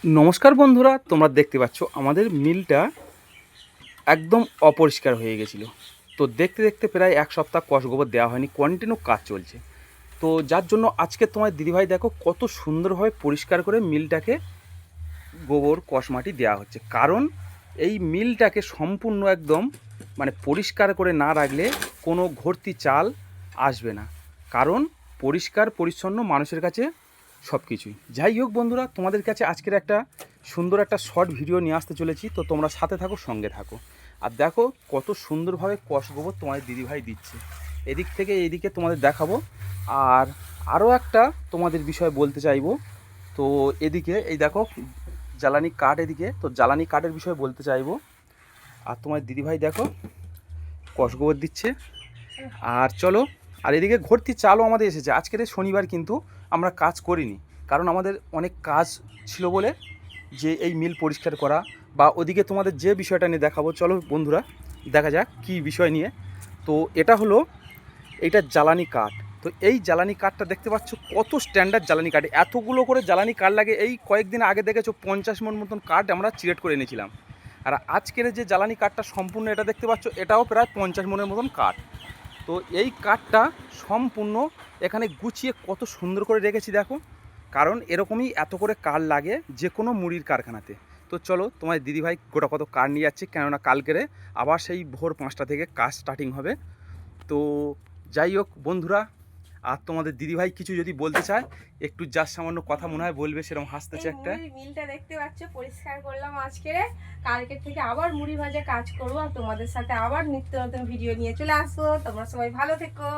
নমস্কার বন্ধুরা, তোমরা দেখতে পাচ্ছ আমাদের মিলটা একদম অপরিষ্কার হয়ে গেছিলো। তো দেখতে দেখতে প্রায় এক সপ্তাহ কষ গোবর দেওয়া হয়নি, কন্টিনিউ কাজ চলছে। তো যার জন্য আজকে তোমার দিদিভাই দেখো কত সুন্দরভাবে পরিষ্কার করে মিলটাকে গোবর কষ মাটি দেওয়া হচ্ছে। কারণ এই মিলটাকে সম্পূর্ণ একদম পরিষ্কার করে না রাখলে কোনো ঘর্তি চাল আসবে না। কারণ পরিষ্কার পরিচ্ছন্ন মানুষের কাছে সব কিছুই। যাই হোক বন্ধুরা, তোমাদের কাছে আজকের একটা সুন্দর একটা শর্ট ভিডিও নিয়ে আসতে চলেছি। তো তোমরা সাথে থাকো, সঙ্গে থাকো। আর দেখো কত সুন্দরভাবে কষ গোবর তোমাদের দিদিভাই দিচ্ছে। এদিক থেকে এইদিকে তোমাদের দেখাবো। আর আরও একটা তোমাদের বিষয় বলতে চাইবো। তো এদিকে এই দেখো জ্বালানি কাঠ, এদিকে তো জ্বালানি কাঠের বিষয়ে বলতে চাইবো। আর তোমার দিদিভাই দেখো কষ গোবর দিচ্ছে। আর চলো, আর এদিকে ঘর্তি চালও আমাদের এসেছে। আজকের শনিবার কিন্তু আমরা কাজ করিনি, কারণ আমাদের অনেক কাজ ছিল বলে যে এই মিল পরিষ্কার করা। বা ওদিকে তোমাদের যে বিষয়টা নিয়ে দেখাবো, চলো বন্ধুরা দেখা যাক কী বিষয় নিয়ে। তো এটা হলো এইটা জ্বালানি কাঠ। তো এই জ্বালানি কাঠটা দেখতে পাচ্ছ কত স্ট্যান্ডার্ড জ্বালানি কাঠ। এতগুলো করে জ্বালানি কাঠ লাগে। এই কয়েকদিন আগে দেখেছো 50 মণ মতন কাঠ আমরা সিলেক্ট করে এনেছিলাম। আর আজকের যে জ্বালানি কাঠটা সম্পূর্ণ এটা দেখতে পাচ্ছ, এটাও প্রায় 50 মণের মতন কাঠ। তো এই কাঠটা সম্পূর্ণ এখানে গুছিয়ে কত সুন্দর করে রেখেছি দেখো। কারণ এরকমই এত করে কাঠ লাগে যে কোনো মুড়ির কারখানাতে। তো চলো তোমার দিদিভাই গোটা কত কাঠ নিয়ে যাচ্ছে, কেননা কালকেরে আবার সেই ভোর 5টা থেকে কাজ স্টার্টিং হবে। তো যাই হোক বন্ধুরা, আর তোমাদের দিদিভাই কিছু যদি বলতে চায় একটু, যার সামান্য কথা মনে হয় বলবে, সেরকম হাসতেছে একটা। মিলটা দেখতে পাচ্ছ পরিষ্কার করলাম আজকে। কালকে থেকে আবার মুড়ি ভাজা কাজ করবো আর তোমাদের সাথে আবার নিত্য নতুন ভিডিও নিয়ে চলে আসবো। তোমরা সবাই ভালো থেকো।